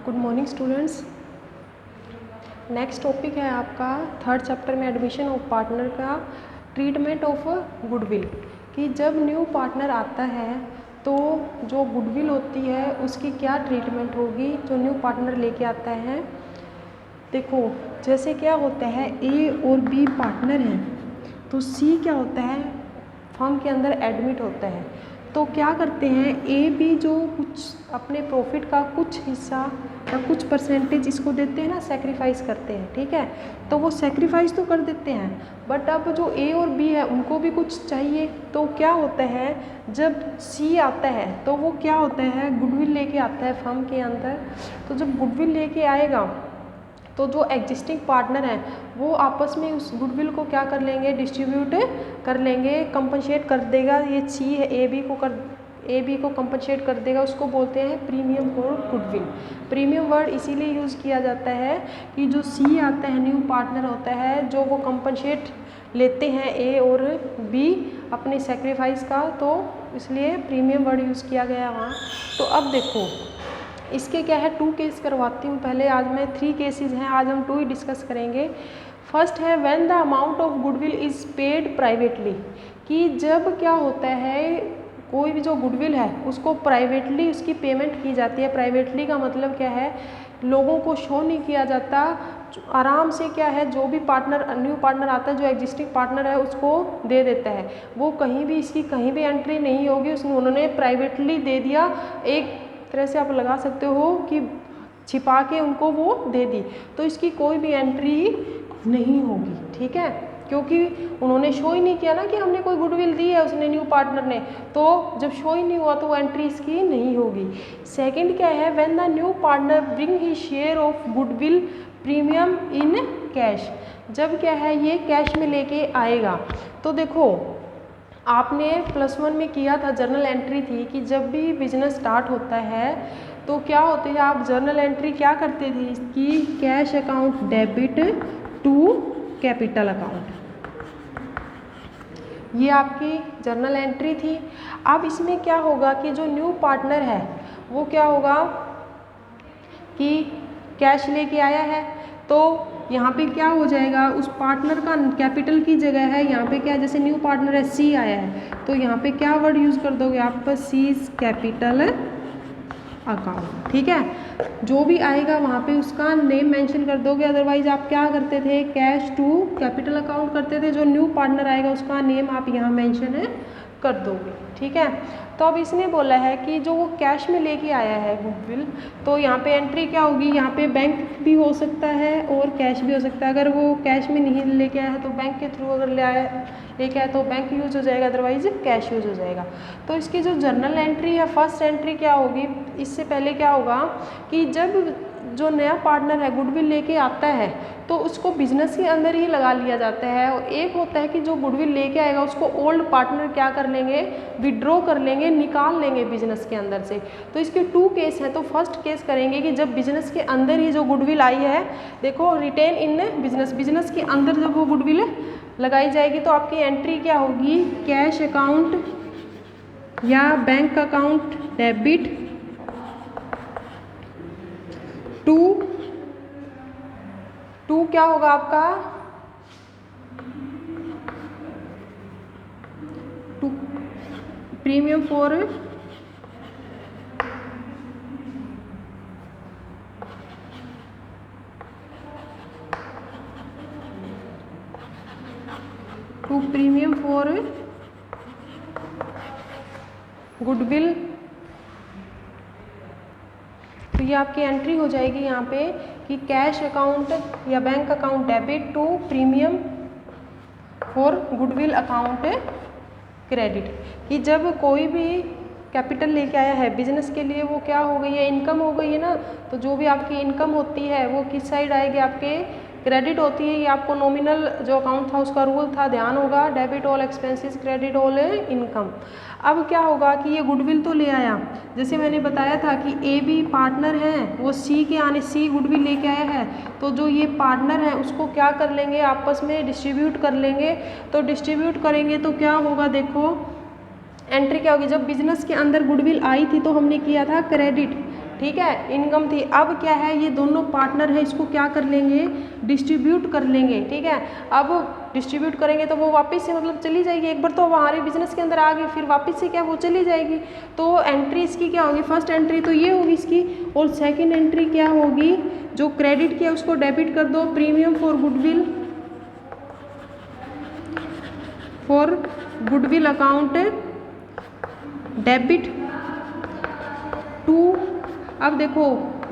Good morning students. Next topic है आपका third chapter में एडमिशन ऑफ पार्टनर का ट्रीटमेंट ऑफ गुडविल। कि जब न्यू पार्टनर आता है तो जो गुडविल होती है उसकी क्या ट्रीटमेंट होगी जो न्यू पार्टनर लेके आता है। देखो जैसे क्या होता है ए और बी पार्टनर हैं तो सी क्या होता है फर्म के अंदर एडमिट होता है तो क्या करते हैं ए बी जो कुछ अपने प्रॉफिट का कुछ हिस्सा या कुछ परसेंटेज इसको देते हैं ना, सेक्रीफाइस करते हैं, ठीक है। तो वो सेक्रीफाइस तो कर देते हैं बट अब जो ए और बी है उनको भी कुछ चाहिए। तो क्या होता है जब सी आता है तो वो क्या होता है गुडविल लेके आता है फर्म के अंदर। तो जब गुडविल लेके आएगा तो जो एग्जिस्टिंग पार्टनर हैं वो आपस में उस गुडविल को क्या कर लेंगे, डिस्ट्रीब्यूट कर लेंगे, कंपनसेट कर देगा। ये सी है ए बी को कंपनसेट कर देगा, उसको बोलते हैं premium for goodwill. Premium word इसीलिए यूज़ किया जाता है कि जो सी आता है न्यू पार्टनर होता है जो वो कंपनसेट लेते हैं ए और बी अपने सेक्रीफाइस का, तो इसलिए प्रीमियम वर्ड यूज़ किया गया वहाँ। तो अब देखो इसके क्या है 2 केस करवाती हूँ पहले। आज मैं 3 केसेस हैं, आज हम 2 ही डिस्कस करेंगे। फर्स्ट है when the amount of goodwill is paid privately. कि जब क्या होता है कोई भी जो गुडविल है उसको प्राइवेटली उसकी पेमेंट की जाती है। प्राइवेटली का मतलब क्या है, लोगों को शो नहीं किया जाता, आराम से क्या है जो भी पार्टनर न्यू पार्टनर आता है जो एग्जिस्टिंग पार्टनर है उसको दे देता है। वो कहीं भी इसकी कहीं भी एंट्री नहीं होगी, उसने उन्होंने प्राइवेटली दे दिया, एक तरह से आप लगा सकते हो कि छिपा के उनको वो दे दी, तो इसकी कोई भी एंट्री नहीं होगी, ठीक है। क्योंकि उन्होंने शो ही नहीं किया ना कि हमने कोई गुडविल दी है उसने न्यू पार्टनर ने, तो जब शो ही नहीं हुआ तो वो एंट्री इसकी नहीं होगी। सेकंड क्या है when the new partner bring he share of goodwill premium in cash. जब क्या है ये कैश में लेके आएगा। तो देखो आपने +1 में किया था, जर्नल एंट्री थी कि जब भी बिजनेस स्टार्ट होता है तो क्या होते हैं आप जर्नल एंट्री क्या करते थे इसकी, cash account debit to capital account, ये आपकी जर्नल एंट्री थी। अब इसमें क्या होगा कि जो न्यू पार्टनर है वो क्या होगा कि कैश लेके आया है तो यहाँ पे क्या हो जाएगा उस पार्टनर का कैपिटल की जगह है यहाँ पे क्या, जैसे न्यू पार्टनर है सी आया है तो यहाँ पे क्या वर्ड यूज़ कर दोगे आप, सीज कैपिटल अकाउंट, ठीक है। जो भी आएगा वहाँ पे उसका नेम मेंशन कर दोगे। अदरवाइज आप क्या करते थे कैश टू कैपिटल अकाउंट करते थे, जो न्यू पार्टनर आएगा उसका नेम आप यहाँ मेंशन कर दोगे, ठीक है। तो अब इसने बोला है कि जो वो कैश में लेके आया है गुडविल तो यहाँ पे एंट्री क्या होगी, यहाँ पे बैंक भी हो सकता है और कैश भी हो सकता है। अगर वो कैश में नहीं लेके आया है तो बैंक के थ्रू अगर लेके आया तो बैंक यूज़ हो जाएगा, अदरवाइज कैश यूज़ हो जाएगा। तो इसकी जो जर्नल एंट्री है फर्स्ट एंट्री क्या होगी, इससे पहले क्या होगा कि जब जो नया पार्टनर है गुडविल लेके आता है तो उसको बिजनेस के अंदर ही लगा लिया जाता है। और एक होता है कि जो गुडविल लेके आएगा उसको ओल्ड पार्टनर क्या कर लेंगे, विड्रॉ कर लेंगे, निकाल लेंगे बिजनेस के अंदर से। तो इसके 2 केस हैं। तो फर्स्ट केस करेंगे कि जब बिजनेस के अंदर ही जो गुडविल आई है, देखो रिटेन इन बिजनेस, बिजनेस के अंदर जब वो गुडविल लगाई जाएगी तो आपकी एंट्री क्या होगी, कैश अकाउंट या बैंक अकाउंट डेबिट टू क्या होगा आपका, टू प्रीमियम फॉर गुडविल। तो ये आपकी एंट्री हो जाएगी यहाँ पे कि कैश अकाउंट या bank account debit to premium for goodwill account credit. कि जब कोई भी कैपिटल लेके आया है बिजनेस के लिए वो क्या हो गई है, इनकम हो गई है ना, तो जो भी आपकी इनकम होती है वो किस साइड आएगी, आपके क्रेडिट होती है। ये आपको नॉमिनल जो अकाउंट था उसका रूल था, ध्यान होगा, debit all expenses credit all income. अब क्या होगा कि ये गुडविल तो ले आया, जैसे मैंने बताया था कि ए बी पार्टनर हैं, वो सी के आने सी गुडविल लेके आया है तो जो ये पार्टनर है उसको क्या कर लेंगे आपस में डिस्ट्रीब्यूट कर लेंगे। तो डिस्ट्रीब्यूट करेंगे तो क्या होगा, देखो एंट्री क्या होगी, जब बिजनेस के अंदर गुडविल आई थी तो हमने किया था क्रेडिट, ठीक है, इनकम थी। अब क्या है, ये दोनों पार्टनर है, इसको क्या कर लेंगे, डिस्ट्रीब्यूट कर लेंगे। ठीक है, अब डिस्ट्रीब्यूट करेंगे तो वो वापस से मतलब चली जाएगी। एक बार तो हमारे बिजनेस के अंदर आ गई, फिर वापस से क्या वो चली जाएगी। तो एंट्री इसकी क्या होगी, फर्स्ट एंट्री तो ये होगी इसकी, और सेकेंड एंट्री क्या होगी, जो क्रेडिट किया उसको डेबिट कर दो, premium for goodwill account debit to. अब देखो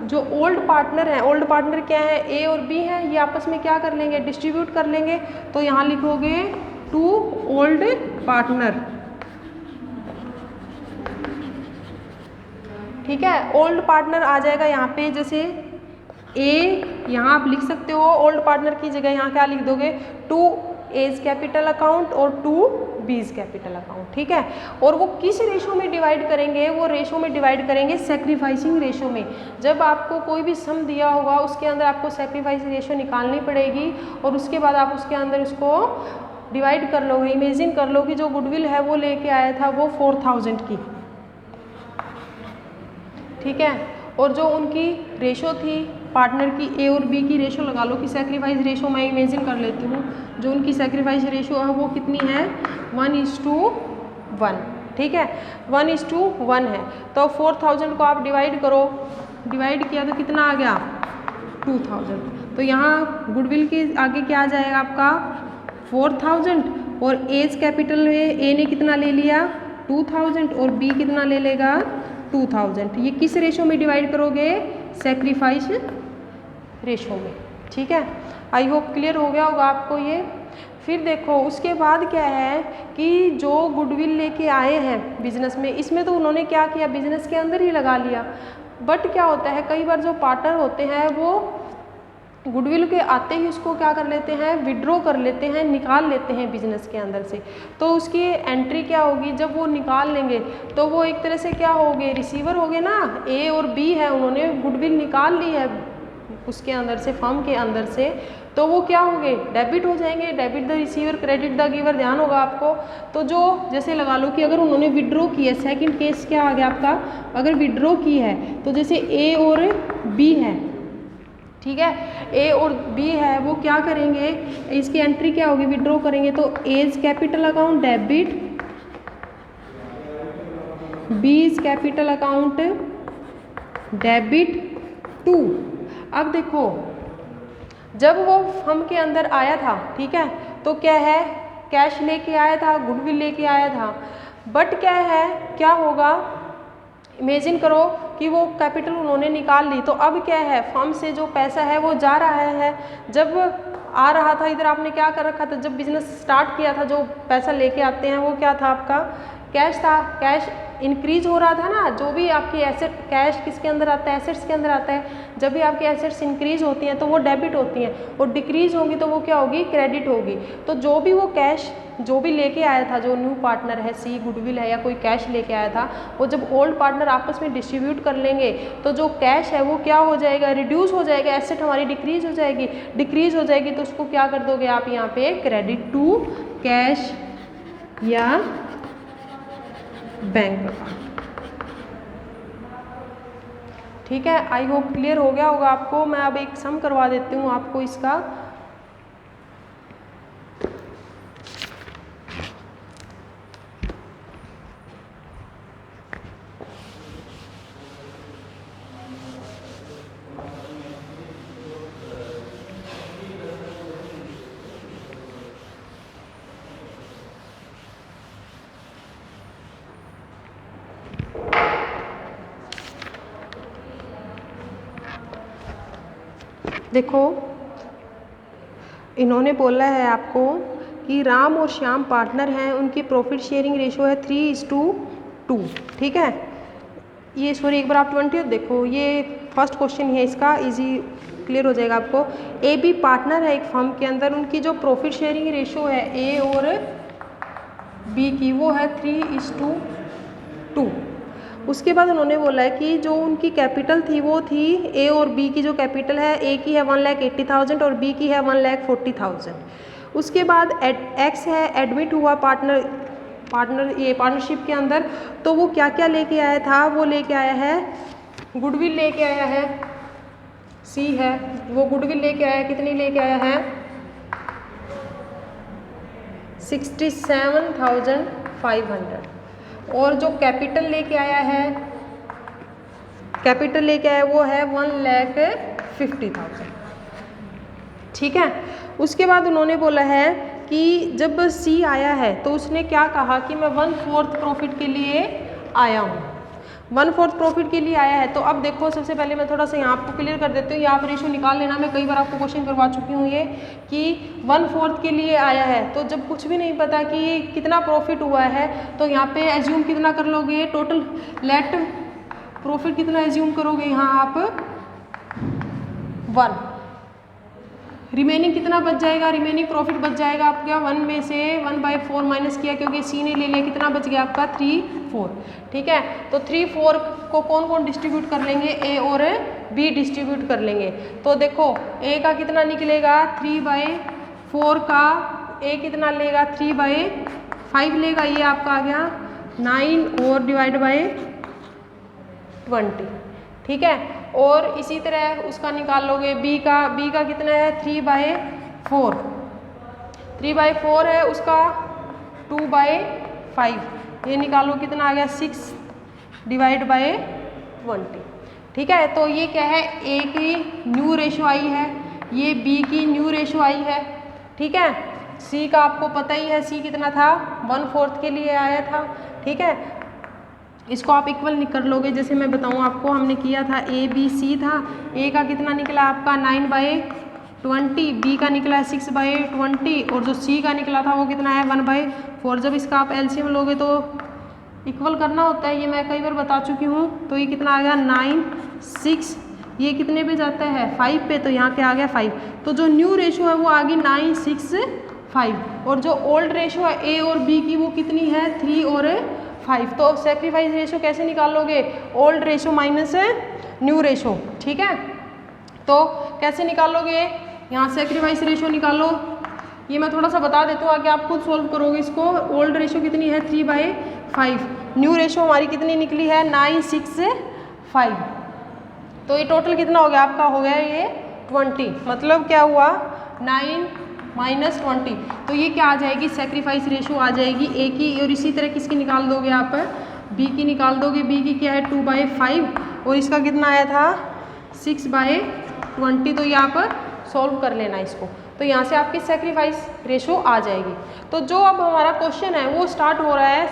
जो ओल्ड पार्टनर है, ओल्ड पार्टनर क्या है, ए और बी है, ये आपस में क्या कर लेंगे, डिस्ट्रीब्यूट कर लेंगे। तो यहाँ लिखोगे टू ओल्ड पार्टनर। ठीक है, ओल्ड पार्टनर आ जाएगा यहाँ पे, जैसे ए यहाँ आप लिख सकते हो, ओल्ड पार्टनर की जगह यहाँ क्या लिख दोगे, टू एज कैपिटल अकाउंट और टू बीज कैपिटल अकाउंट। ठीक है, और वो किस रेशो में डिवाइड करेंगे, वो रेशो में डिवाइड करेंगे सैक्रिफाइसिंग रेशो में। जब आपको कोई भी सम दिया होगा उसके अंदर आपको सैक्रिफाइसिंग रेशो निकालनी पड़ेगी, और उसके बाद आप उसके अंदर उसको डिवाइड कर लोगे। इमेजिन कर लो कि जो गुडविल है वो लेके आया था वो 4000 की। ठीक है, और जो उनकी रेशो थी पार्टनर की, ए और बी की रेशो लगा लो कि सैक्रिफाइस रेशो मैं इमेजिन कर लेती हूँ, जो उनकी सैक्रिफाइस रेशो है वो कितनी है, 1:1। ठीक है, 1:1 है। तो 4000 को आप डिवाइड करो, डिवाइड किया तो कितना आ गया, 2000। तो यहाँ गुडविल के आगे क्या आ जाएगा आपका 4000, और एज कैपिटल में ए ने कितना ले लिया 2000 और बी कितना ले लेगा 2000। ये किस रेशो में डिवाइड करोगे, सैक्रिफाइस रेशो में। ठीक है, आई होप क्लियर हो गया होगा आपको ये। फिर देखो उसके बाद क्या है कि जो गुडविल लेके आए हैं बिजनेस में, इसमें तो उन्होंने क्या किया, बिजनेस के अंदर ही लगा लिया। बट क्या होता है, कई बार जो पार्टनर होते हैं वो गुडविल के आते ही उसको क्या कर लेते हैं, विड्रॉ कर लेते हैं, निकाल लेते हैं बिजनेस के अंदर से। तो उसकी एंट्री क्या होगी, जब वो निकाल लेंगे तो वो एक तरह से क्या होगे, रिसीवर होगे ना। ए और बी है, उन्होंने गुडविल निकाल ली है उसके अंदर से, फर्म के अंदर से, तो वो क्या होंगे, डेबिट हो जाएंगे। Debit the receiver credit the giver, ध्यान होगा आपको। तो जो जैसे लगा लो कि अगर उन्होंने विड्रॉ की है, सेकंड केस क्या आ गया आपका, अगर विड्रॉ की है तो जैसे ए और बी है, ठीक है, ए और बी है, वो क्या करेंगे, इसकी एंट्री क्या होगी, विड्रॉ करेंगे। तो as capital account debit, B's capital account debit to. अब देखो जब वो फर्म के अंदर आया था, ठीक है, तो क्या है, कैश लेके आया था, गुडविल लेके आया था। बट क्या है, क्या होगा, इमेजिन करो कि वो कैपिटल उन्होंने निकाल ली, तो अब क्या है, फर्म से जो पैसा है वो जा रहा है। जब आ रहा था इधर आपने क्या कर रखा था, जब बिजनेस स्टार्ट किया था जो पैसा लेके आते हैं वो क्या था आपका, कैश था। कैश इंक्रीज हो रहा था ना, जो भी आपकी एसेट, कैश किसके अंदर आता है, एसेट्स के अंदर आता है। जब भी आपकी एसेट्स इंक्रीज होती हैं तो वो डेबिट होती हैं, और डिक्रीज होंगी तो वो क्या होगी, क्रेडिट होगी। तो जो भी वो कैश जो भी लेके आया था, जो न्यू पार्टनर है, सी गुडविल है या कोई कैश लेके आया था, वो जब ओल्ड पार्टनर आपस में डिस्ट्रीब्यूट कर लेंगे तो जो कैश है वो क्या हो जाएगा, रिड्यूस हो जाएगा, एसेट हमारी डिक्रीज हो जाएगी। डिक्रीज हो जाएगी तो उसको क्या कर दोगे आप, यहाँ पे क्रेडिट टू कैश या बैंक अकाउंट। ठीक है, आई होप क्लियर हो गया होगा आपको। मैं अब एक सम करवा देती हूँ आपको इसका। देखो इन्होंने बोला है आपको कि राम और श्याम पार्टनर हैं, उनकी प्रॉफिट शेयरिंग रेशो है 3:2। ठीक है, ये सॉरी एक बार आप 20 देखो, ये फर्स्ट क्वेश्चन है इसका, इजी क्लियर हो जाएगा आपको। ए बी पार्टनर है एक फर्म के अंदर, उनकी जो प्रॉफिट शेयरिंग रेशो है ए और बी की वो है 3:2। उसके बाद उन्होंने बोला है कि जो उनकी कैपिटल थी वो थी, ए और बी की जो कैपिटल है, ए की है 1,80,000 और बी की है 1,40,000। उसके बाद एक्स है एडमिट हुआ पार्टनर ये पार्टनरशिप के अंदर, तो वो क्या क्या लेके आया था, वो लेके आया है गुडविल लेके आया है, सी है वो गुडविल लेके आया है, कितनी लेके आया है 67,500। और जो कैपिटल लेके आया है, कैपिटल लेके आया वो है 1,50,000। ठीक है। उसके बाद उन्होंने बोला है कि जब सी आया है तो उसने क्या कहा कि मैं 1/4 प्रॉफिट के लिए आया हूँ, 1/4 प्रॉफिट के लिए आया है। तो अब देखो सबसे पहले मैं थोड़ा सा यहाँ आपको क्लियर कर देती हूँ, यहाँ पर रेशो निकाल लेना, मैं कई बार आपको क्वेश्चन करवा चुकी हूँ ये कि 1/4 के लिए आया है। तो जब कुछ भी नहीं पता कि कितना प्रॉफिट हुआ है तो यहाँ पे एज्यूम कितना कर लोगे, टोटल लेट प्रॉफिट कितना एज्यूम करोगे यहाँ आप 1, रिमेनिंग कितना बच जाएगा, रिमेनिंग प्रॉफिट बच जाएगा आपका 1 में से 1/4 माइनस किया क्योंकि सी ने ले लिया, कितना बच गया आपका 3/4। ठीक है। तो 3/4 को कौन कौन डिस्ट्रीब्यूट कर लेंगे, ए और बी डिस्ट्रीब्यूट कर लेंगे। तो देखो ए का कितना निकलेगा 3/4 का, ए कितना लेगा 3/5 लेगा, ये आपका आ गया 9 और डिवाइड बाय 20। ठीक है। और इसी तरह उसका निकाल लोगे बी का, बी का कितना है 3/4, 3/4 है उसका 2/5, ये निकालो कितना आ गया 6 डिवाइड बाय 20। ठीक है। तो ये क्या है, ए की न्यू रेशो आई है, ये बी की न्यू रेशो आई है। ठीक है। सी का आपको पता ही है, सी कितना था 1/4 के लिए आया था। ठीक है। इसको आप इक्वल कर लोगे, जैसे मैं बताऊँ आपको, हमने किया था ए बी सी था, ए का कितना निकला आपका 9/20, बी का निकला है 6/20 और जो सी का निकला था वो कितना है 1/4। जब इसका आप एलसीएम लोगे तो इक्वल करना होता है, ये मैं कई बार बता चुकी हूँ। तो ये कितना आ गया 9, 6, ये कितने पे जाता है 5 पे, तो यहाँ पे आ गया 5। तो जो न्यू रेशो है वो आ गई 9, 6, 5 और जो ओल्ड रेशो है ए और बी की वो कितनी है 3 और 5। तो सेक्रीफाइस रेशो कैसे निकालोगे, old ratio minus new ratio. ठीक है। तो कैसे निकालोगे, यहाँ सेक्रीफाइस रेशो निकालो, ये मैं थोड़ा सा बता देता हूँ, आगे आप खुद सोल्व करोगे इसको। ओल्ड रेशो कितनी है 3/5, न्यू रेशो हमारी कितनी निकली है 9, 6, 5। तो ये टोटल कितना हो गया आपका, हो गया ये 20। मतलब क्या हुआ 9 - 20, तो ये क्या आ जाएगी सेक्रीफाइस रेशो आ जाएगी ए की। और इसी तरह किसकी निकाल दोगे आप, बी की निकाल दोगे। बी की क्या है 2/5 और इसका कितना आया था 6/20। तो ये आप सॉल्व कर लेना इसको, तो यहाँ से आपकी सेक्रीफाइस रेशो आ जाएगी। तो जो अब हमारा क्वेश्चन है वो स्टार्ट हो रहा है,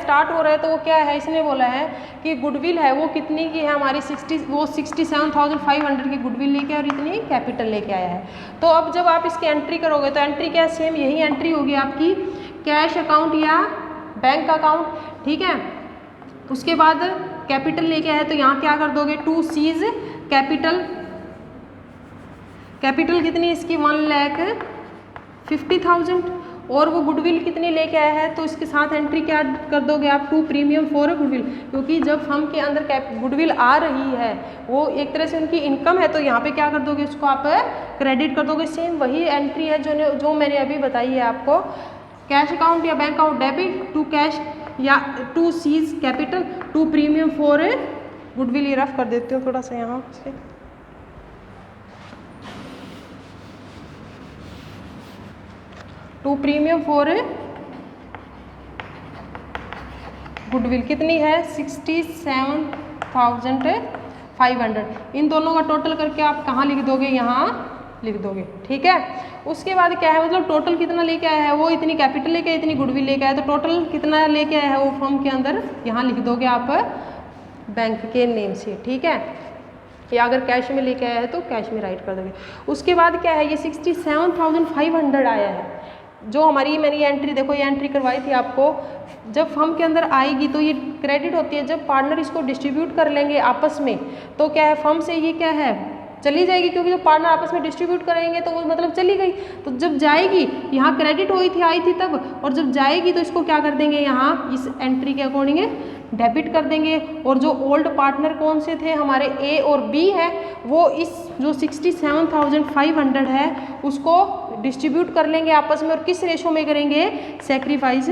तो वो क्या है, इसने बोला है कि गुडविल है वो कितनी की है हमारी 67,500 की गुडविल लेके और इतनी कैपिटल लेके आया है। तो अब जब आप इसकी एंट्री करोगे तो एंट्री क्या सेम यही एंट्री होगी आपकी, कैश अकाउंट या बैंक अकाउंट। ठीक है। उसके बाद कैपिटल लेके आया तो यहाँ क्या कर दोगे 2 सीज कैपिटल, कैपिटल कितनी इसकी 1,50,000 और वो गुडविल कितनी लेके आया है, तो इसके साथ एंट्री क्या कर दोगे आप 2 प्रीमियम फॉर गुडविल, क्योंकि जब फर्म के अंदर गुडविल आ रही है वो एक तरह से उनकी इनकम है, तो यहाँ पे क्या कर दोगे उसको आप क्रेडिट कर दोगे। सेम वही एंट्री है जो मैंने अभी बताई है आपको, कैश अकाउंट या बैंक अकाउंट डेबिट, 2 कैश या 2 seize capital, 2 premium for goodwill. ये रफ कर देती हूँ थोड़ा सा यहाँ से, टू प्रीमियम फॉर गुडविल कितनी है 67,500। इन दोनों का टोटल करके आप कहाँ लिख दोगे, यहाँ लिख दोगे। ठीक है। उसके बाद क्या है, मतलब टोटल कितना लेके आया है वो, इतनी कैपिटल लेके आया, इतनी गुडविल लेके आया, तो टोटल कितना लेके आया है वो फर्म के अंदर, यहाँ लिख दोगे आप बैंक के नेम से। ठीक है। या अगर कैश में लेके आया है तो कैश में राइट कर दोगे। उसके बाद क्या है, ये 67,500 आया है जो हमारी, मैंने ये एंट्री देखो, ये एंट्री करवाई थी आपको। जब फर्म के अंदर आएगी तो ये क्रेडिट होती है, जब पार्टनर इसको डिस्ट्रीब्यूट कर लेंगे आपस में तो क्या है फर्म से ये क्या है चली जाएगी, क्योंकि जो पार्टनर आपस में डिस्ट्रीब्यूट करेंगे तो वो मतलब चली गई। तो जब जाएगी, यहाँ क्रेडिट हुई थी आई थी तब, और जब जाएगी तो इसको क्या कर देंगे, यहाँ इस एंट्री के अकॉर्डिंग डेबिट कर देंगे। और जो ओल्ड पार्टनर कौन से थे हमारे ए और बी है, वो इस जो 67,500 है उसको डिस्ट्रीब्यूट कर लेंगे आपस में, और किस रेशो में करेंगे, सेक्रीफाइस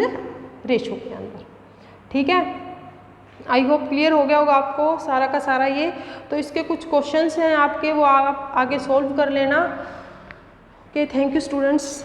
रेशो के अंदर। ठीक है। आई होप क्लियर हो गया होगा आपको सारा का सारा ये। तो इसके कुछ क्वेश्चंस हैं आपके, वो आप आगे सॉल्व कर लेना। Okay, thank you students.